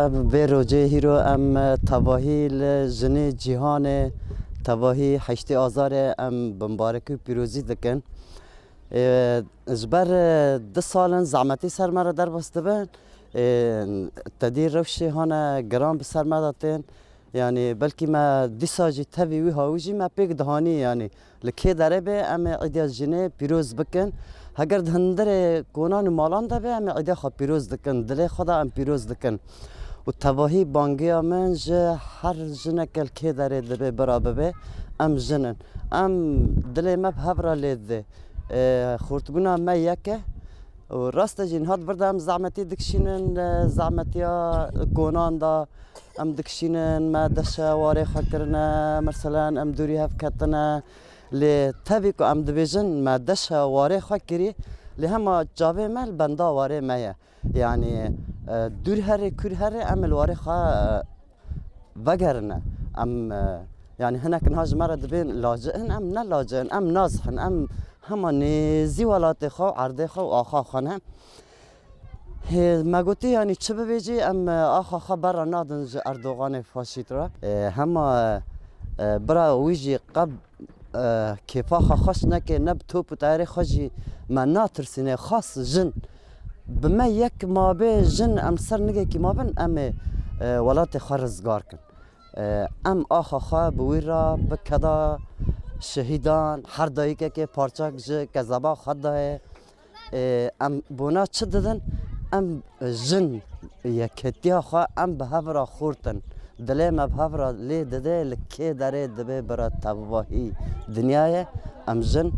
به روزه هیرو ام تواهی لجنه جهان تواهی 8 آذار ام بمبارک و پیروزی دکن جبر 2 سال زحمتی سر مرا در بسته بن تدیر روشی هانا گرام بسر مداتن یعنی بلکه ما دیساجی تبی وی هاوجی ما پیک دهانی یعنی لکه داره به ام ایدیا جنه پیروز بکن اگر دهندر کنان مالان ده به ام ایدیا خا پیروز دکن دل خدا ام پیروز دکن و تواهی بانگی من جه هر جنه کل که داره دبه برابه به ام جنن ام دل ما بهبرا لیده خورتبونا ما یکه و راست جین هات بردم زعمتی دکشینن زعمتیا گونان دا ام دکشینن ما دشا واره خکرنا مثلا ام دوری هف کتنا لی تبی کو ام دبیجن ما دشا واره خکری لی هما جاوه مال بندا واره مایه یعنی دور هر کور هر ام الواره خا وگرنه ام يعني هناك نهاج مرة دبين لاجئن ام نه لاجئن ام نازحن ام هما نزی ولات خو عرض خو آخا خانه ما گوتی یعنی چه ببیجی ام آخا خبر نادن اردوغان فاشیت را هما برا ویجی قب کفا خوش نکه نب توپ تاریخ خوشی ما ناترسینه خاص جن بما یک ما به جن ام سر نگه کی ما بن ام ولات خرزگار کن ام آخا خواه بویرا بکدا شهیدان هر دایکه که پارچاک جه کذابا خود ده ام بونا چه دادن ام جن یکتیا خواه ام به هفرا خورتن دلی ما به هفرا لی داده لکه داره دبه برا تبواهی دنیای ام جن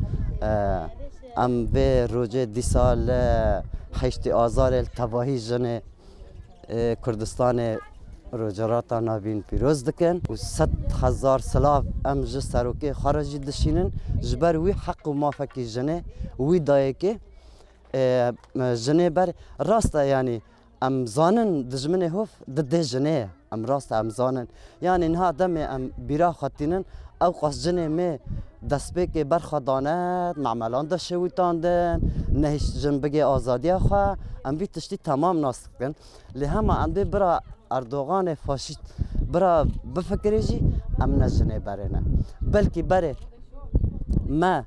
ام به روزه 2 سال 8 آذار تبواهی جن کردستان روجراتا نابین پیروز دکن و 100,000 سلاف ام جه سروکی خارجی دشینن جبر وی حق و مافکی جنه وی دایه که جنه بر راسته یعنی ام زانن دجمن هف ده جنه ام راسته ام زانن یعنی نه دم ام بیرا خطینن او قص جنه می دست به که برخدانت معملان ده شویتاندن نهش جنبگی آزادی خواه ام بی تشتی تمام ناست کن لی همه ام ده برا اردوغان فاشیست برا بفکریجی ام نجنه بره نه بلکه بره ما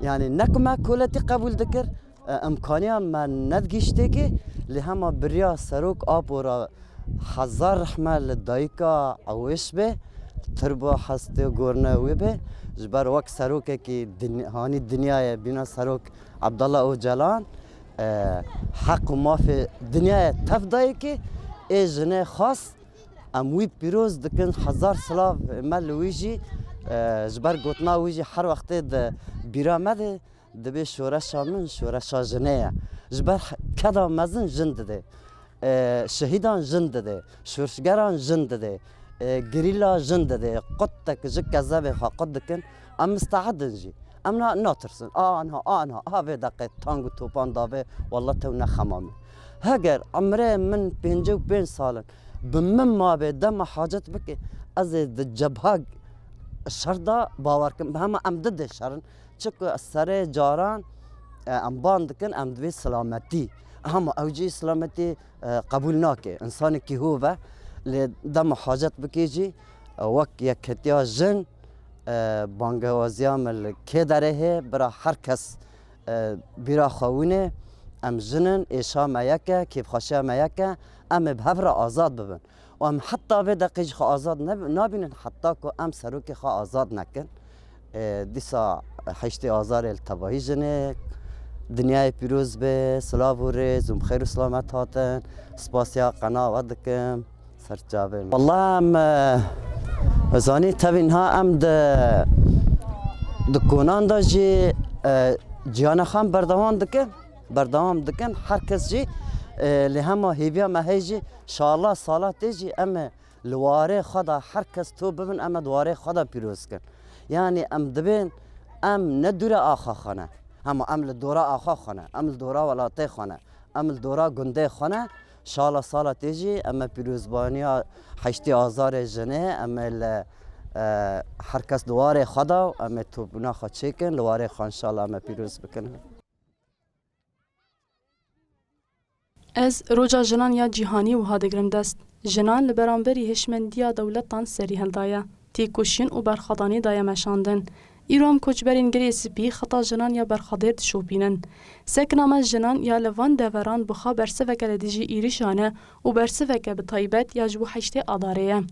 یعنی نکما کولتی قبول دکر امکانی ما ندگیشته که لی همه بریا سروک آب و را 1000 رحمه دایکا عویش به تربو حسته گورنه وی به جبر وقت سروکه که هانی دنیای بینا سروک عبدالله او جلان حق و مافی دنیای تفدایی که ای جنه خاص ام وی پیروز دکن 1000 سلاف مل ویجی جبر گوتنا ویجی هر وقت ده بیرامده دبی شورشا من شورشا جنه جبر کدا مزن جند ده شهیدان جند ده شورشگران جند ده گریلا جند ده قطک جک کذاب خا قد دکن ام مستعدن جی ام ناترسن آنها هاوی دقیق تانگو توپان داوه والله تو نخمامه هگر عمره من 55 سالن بمن ما به دم حاجت بکه از جبهه شردا باور کن همه امدد شرن چکو سر جاران ام باندکن ام دوی سلامتی هم اوجی سلامتی قبول ناکه انسان کی هو و دم حاجت بکه جی وقت یک کتیا جن بانگوازیام که داره برا هر کس بیرا خوونه ام جنن ایشا میکه کیف خاشیا میکه ام بهفر آزاد ببن و ام حتی به دقیق خو آزاد نبینن حتی که ام سروک خو آزاد نکن دیسا 8 آذار التباهی جنه دنیای پیروز به سلاف و ریز و بخیر و سلامت هاتن سپاسیا قناعت دکم سرچاوه والله ام زانی تبین ها ام دکونان دا جی جیان خان بردوام دکن هر کس جی لی همه هیویا مهیجی شاءالله سالات جی ام لواره خدا هر کس تو ببین ام دواره خدا پیروز کن یعنی ام دبین ام ندوره آخا خانه ام لدوره آخا خانه ام لدوره ولاته خانه ام لدوره گنده خانه شاءالله سالات جی ام پیروزبانی 8 آذار جنه ام هر کس دواره خدا ام تو بنا خود چکن لواره خان شاءالله ام پیروز بکنه از روجا جنان یا جیهانی و هادگرم دست جنان لبرانبری هشمندیا دولتان سری هلدایا تیکوشین و برخدانی دایا مشاندن ایرام کوچبرین گری سپی خطا جنان یا برخدیر تشوبینن سکنام جنان یا لوان دوران بخا برسفک لدیجی ایریشانه و برسفک به طایبت یا جو حشته آداره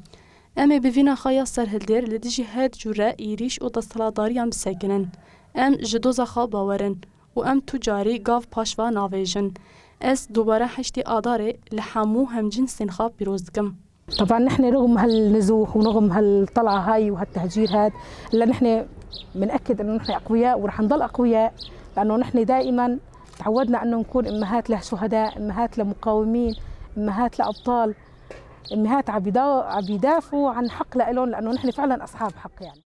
ام بفینا خایا سرهلدر لدیجی هد جوره ایریش و دستلاداری هم سکنن ام جدوز خا باورن و ام تجاری گاف پاشوا ناویجن اس دوباره حشتي آداره لحمو هم جنس خواب بيروزكم. طبعا نحن رغم هالنزوح ورغم هالطلعه هاي وهالتهجير هاد الا نحن بنأكد انه نحن اقوياء ورح نضل اقوياء لانه نحن دائما تعودنا انه نكون امهات لشهداء، امهات لمقاومين، امهات لابطال، امهات عم يدافعوا عن حق لهم لانه نحن فعلا اصحاب حق يعني.